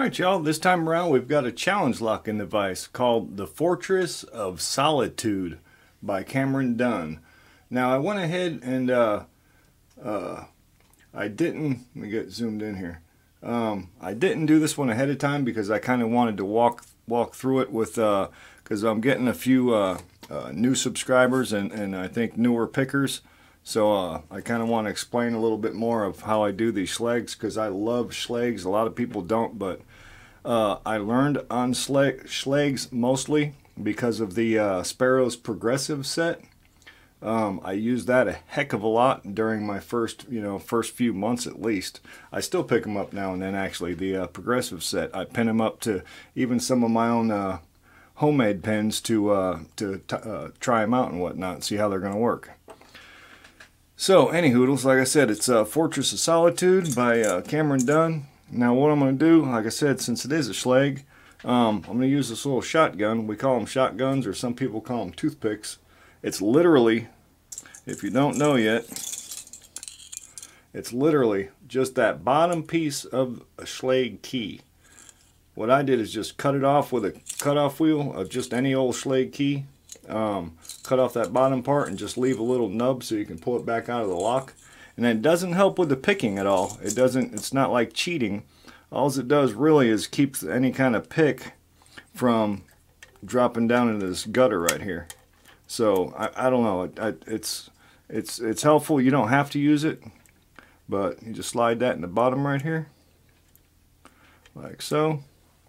Alright y'all, this time around we've got a challenge locking device called the Fortress of Solitude by Dunn. Now I went ahead and I didn't, let me get zoomed in here. I didn't do this one ahead of time because I kind of wanted to walk through it with, because I'm getting a few new subscribers and I think newer pickers. So I kind of want to explain a little bit more of how I do these Schlages, because I love Schlages. A lot of people don't, but I learned on Schlages mostly because of the Sparrow's Progressive set. I used that a heck of a lot during my first few months at least. I still pick them up now and then, actually, the Progressive set. I pin them up to even some of my own homemade pins to try them out and whatnot and see how they're going to work. So, anyhoodles, like I said, it's Fortress of Solitude by Dunn. Now, what I'm going to do, like I said, since it is a Schlage, I'm going to use this little shotgun. We call them shotguns, or some people call them toothpicks. It's literally, if you don't know yet, it's literally just that bottom piece of a Schlage key. What I did is just cut it off with a cutoff wheel of just any old Schlage key. Cut off that bottom part and just leave a little nub so you can pull it back out of the lock. And it doesn't help with the picking at all. It's not like cheating. All it does really is keep any kind of pick from dropping down into this gutter right here. So I don't know, it's helpful. You don't have to use it, but you just slide that in the bottom right here like so,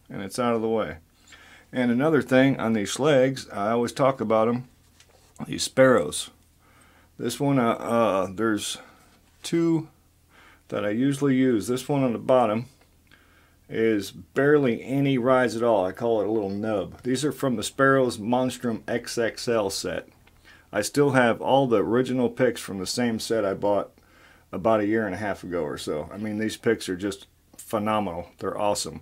and it's out of the way. And another thing on these Schlages, I always talk about them, these Sparrows. This one, there's two that I usually use. This one on the bottom is barely any rise at all. I call it a little nub. These are from the Sparrow's Monstrum XXL set. I still have all the original picks from the same set I bought about a year and a half ago or so. I mean, these picks are just phenomenal. They're awesome.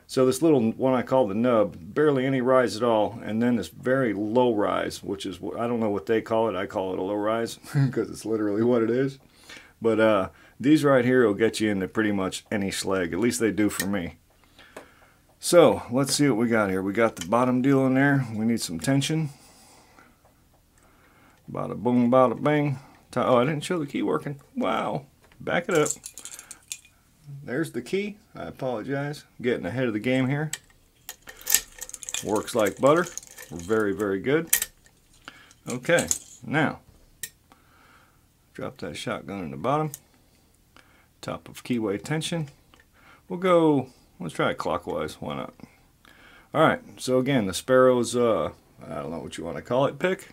So this little one I call the nub, barely any rise at all, and then this very low rise, which is, I don't know what they call it. I call it a low rise because it's literally what it is. But these right here will get you into pretty much any Schlage. At least they do for me. So let's see what we got here. We got the bottom deal in there. We need some tension. Bada boom, bada bang. Oh, I didn't show the key working. Wow. Back it up. There's the key. I apologize. Getting ahead of the game here. Works like butter. Very, very good. Okay, now drop that shotgun in the bottom. Top of keyway tension. We'll go, let's try it clockwise. Why not? Alright, so again, the Sparrow's, I don't know what you want to call it, pick.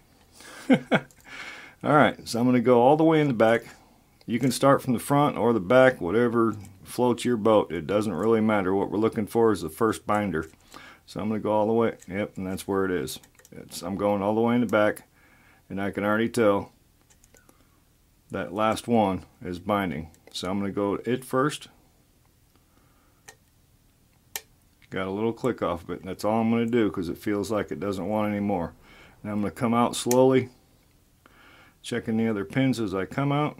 Alright, so I'm going to go all the way in the back. You can start from the front or the back, whatever floats your boat. It doesn't really matter. What we're looking for is the first binder. So I'm going to go all the way. Yep, and that's where it is. I'm going all the way in the back, and I can already tell that last one is binding. So I'm going to go it first. Got a little click off of it. That's all I'm going to do because it feels like it doesn't want any more. Now I'm going to come out slowly, checking the other pins as I come out.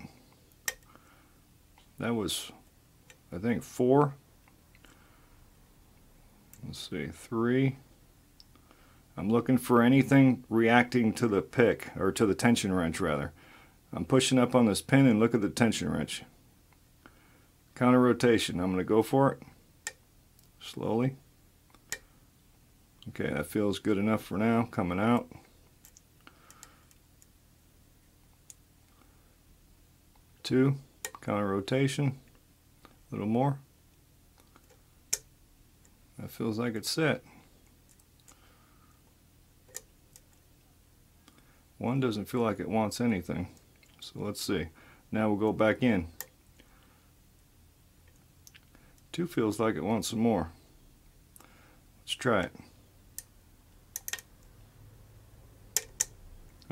That was, I think, 4. Let's see, 3. I'm looking for anything reacting to the pick, or to the tension wrench rather. I'm pushing up on this pin and look at the tension wrench. Counter rotation. I'm going to go for it. Slowly. Okay, that feels good enough for now. Coming out. Two. Counter rotation. A little more. That feels like it's set. 1 doesn't feel like it wants anything. So let's see. Now we'll go back in. 2 feels like it wants some more. Let's try it.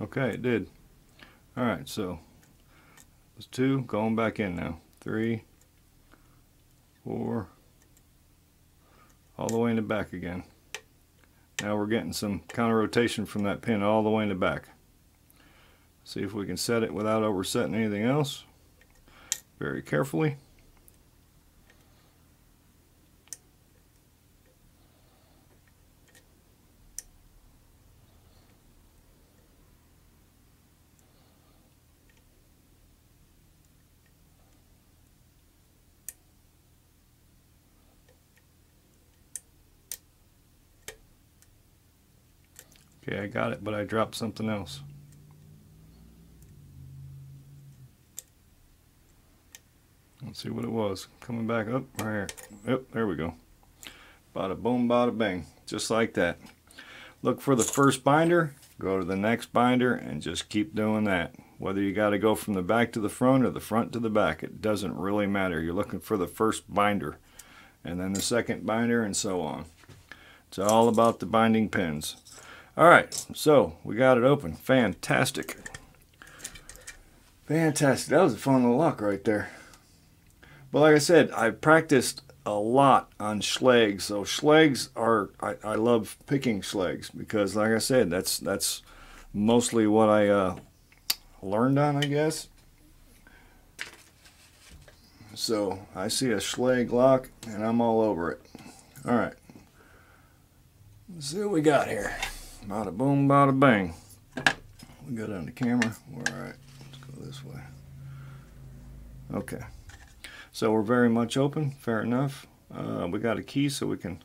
Okay, it did. Alright, so there's 2 going back in now. 3, 4, all the way in the back again. Now we're getting some counter rotation from that pin all the way in the back. See if we can set it without oversetting anything else. Very carefully. Okay, I got it, but I dropped something else. Let's see what it was. Coming back up right here. Yep, there we go. Bada boom, bada bang. Just like that. Look for the first binder, go to the next binder, and just keep doing that. Whether you got to go from the back to the front or the front to the back, it doesn't really matter. You're looking for the first binder, and then the second binder, and so on. It's all about the binding pins. Alright, so we got it open. Fantastic. Fantastic. That was a fun little lock right there. But like I said, I practiced a lot on Schlages. So Schlages are, I love picking Schlages because like I said, that's mostly what I learned on, I guess. So I see a Schlage lock and I'm all over it. Alright. Let's see what we got here. Bada boom, bada bang. We got it on the camera. Alright, let's go this way. Okay. So we're very much open, fair enough. We got a key so we can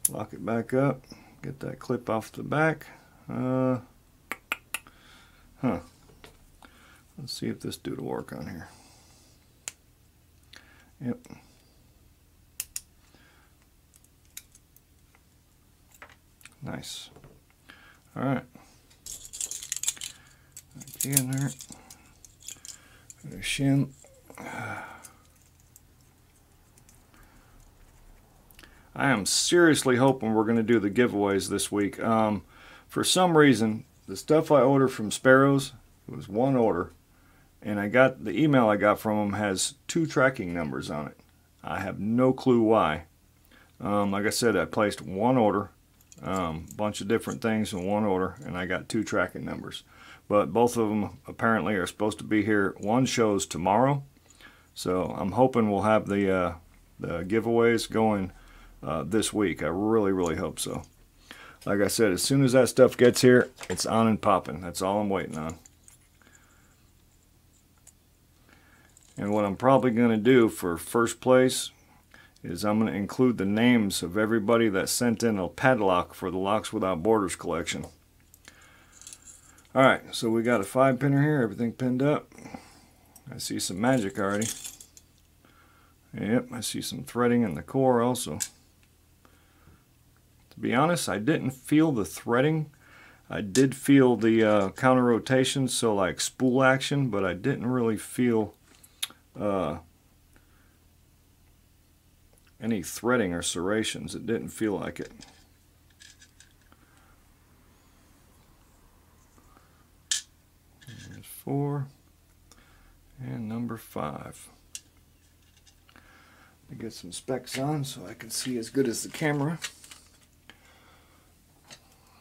lock it back up. Get that clip off the back. Let's see if this dude will work on here. Yep. Nice. Alright. Key in there. Put a shim. I am seriously hoping we're going to do the giveaways this week. For some reason, the stuff I ordered from Sparrows, it was one order, and I got the email I got from them has 2 tracking numbers on it. I have no clue why. Like I said, I placed one order, bunch of different things in one order, and I got 2 tracking numbers. But both of them apparently are supposed to be here. One shows tomorrow, so I'm hoping we'll have the giveaways going this week. I really hope so. Like I said, as soon as that stuff gets here, it's on and popping. That's all I'm waiting on. And what I'm probably going to do for first place is I'm going to include the names of everybody that sent in a padlock for the Locks Without Borders collection. Alright, so we got a 5-pinner here, everything pinned up. I see some magic already. Yep, I see some threading in the core also. To be honest, I didn't feel the threading. I did feel the counter rotation, so like spool action, but I didn't really feel any threading or serrations. It didn't feel like it. There's 4 and number 5. Let me get some specs on so I can see as good as the camera.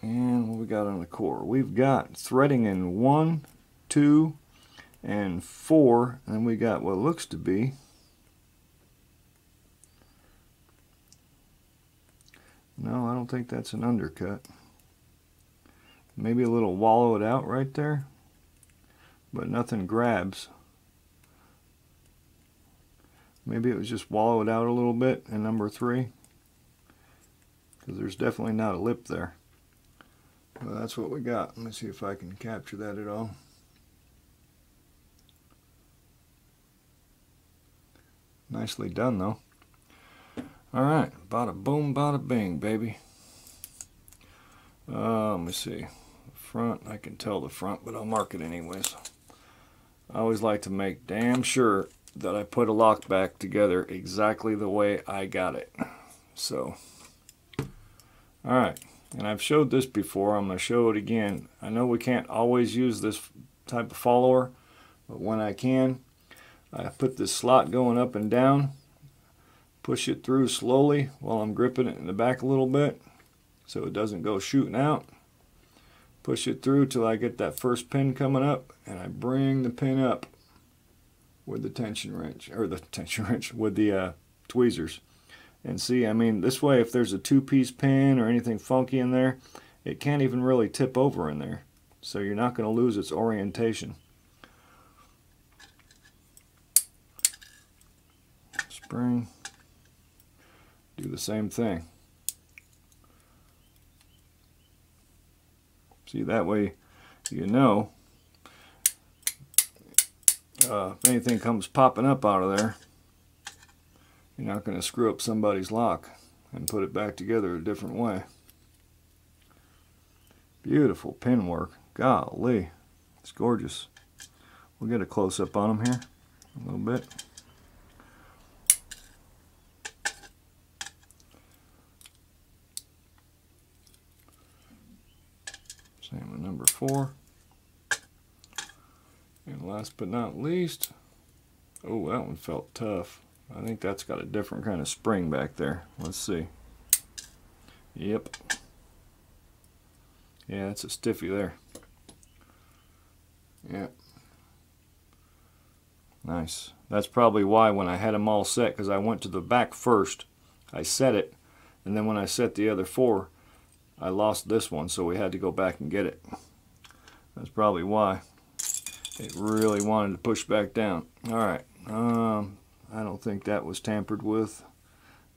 And what we got on the core? We've got threading in 1, 2, and 4, and we got what looks to be no, I don't think that's an undercut. Maybe a little wallow it out right there, but nothing grabs. Maybe it was just wallow it out a little bit in number 3, because there's definitely not a lip there. Well, that's what we got. Let me see if I can capture that at all. Nicely done though. Alright, bada boom, bada bing, baby. Let me see. Front, I can tell the front, but I'll mark it anyways. I always like to make damn sure that I put a lock back together exactly the way I got it. So, alright, and I've showed this before. I'm going to show it again. I know we can't always use this type of follower, but when I can, I put this slot going up and down, push it through slowly while I'm gripping it in the back a little bit so it doesn't go shooting out. Push it through till I get that first pin coming up, and I bring the pin up with the tension wrench, or the tension wrench, with the tweezers. And see, I mean, this way if there's a 2-piece pin or anything funky in there, it can't even really tip over in there. So you're not going to lose its orientation. Spring. Do the same thing. See, that way you know if anything comes popping up out of there, you're not going to screw up somebody's lock and put it back together a different way. Beautiful pin work. Golly, it's gorgeous. We'll get a close-up on them here a little bit. Same with number 4. And last but not least, oh, that one felt tough. I think that's got a different kind of spring back there. Let's see. Yep. Yeah, it's a stiffy there. Yep. Nice. That's probably why when I had them all set, because I went to the back first, I set it, and then when I set the other 4, I lost this one, so we had to go back and get it. That's probably why. It really wanted to push back down. Alright, I don't think that was tampered with.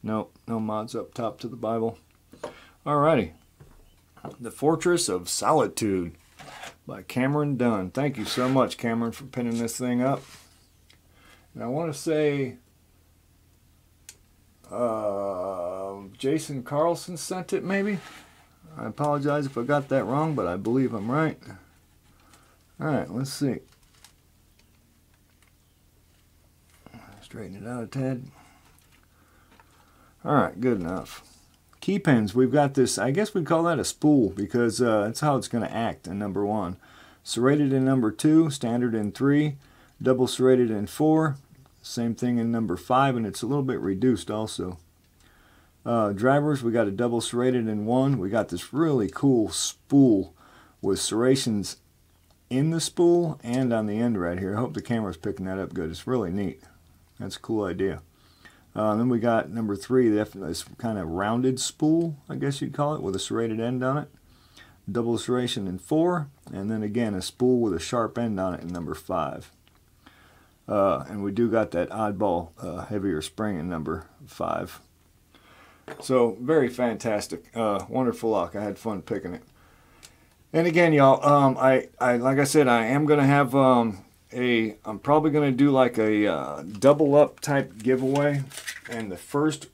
Nope, no mods up top to the Bible. Alrighty. The Fortress of Solitude by Cameron Dunn. Thank you so much, Cameron, for pinning this thing up. And I want to say Jason Carlson sent it, maybe? I apologize if I got that wrong, but I believe I'm right. Alright, let's see. Straighten it out a tad. Alright, good enough. Key pins, we've got this, I guess we'd call that a spool, because that's how it's going to act in number 1. Serrated in number 2, standard in 3, double serrated in 4, same thing in number 5, and it's a little bit reduced also. Drivers, we got a double serrated in 1. We got this really cool spool with serrations in the spool and on the end right here. I hope the camera's picking that up good. It's really neat. That's a cool idea. Then we got number 3, this kind of rounded spool, I guess you'd call it, with a serrated end on it. Double serration in 4, and then again a spool with a sharp end on it in number 5. And we do got that oddball heavier spring in number 5. So very fantastic, wonderful lock. I had fun picking it. And again, y'all, I like I said, I am gonna have I'm probably gonna do like a double up type giveaway, and the first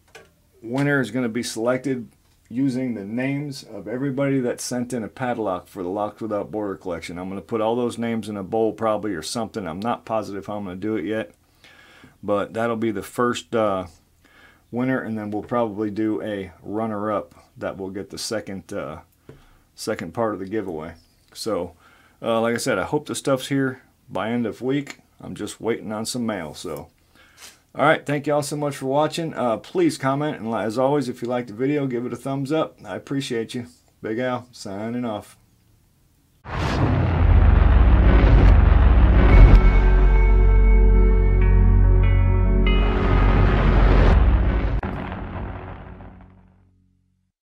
winner is gonna be selected using the names of everybody that sent in a padlock for the Locks Without Border collection. I'm gonna put all those names in a bowl probably or something. I'm not positive how I'm gonna do it yet, but that'll be the first winner, and then we'll probably do a runner-up that will get the second part of the giveaway. So like I said, I hope the stuff's here by end of week. I'm just waiting on some mail. So alright, thank you all so much for watching. Please comment, and as always, if you liked the video, give it a thumbs up. I appreciate you. Big Al signing off.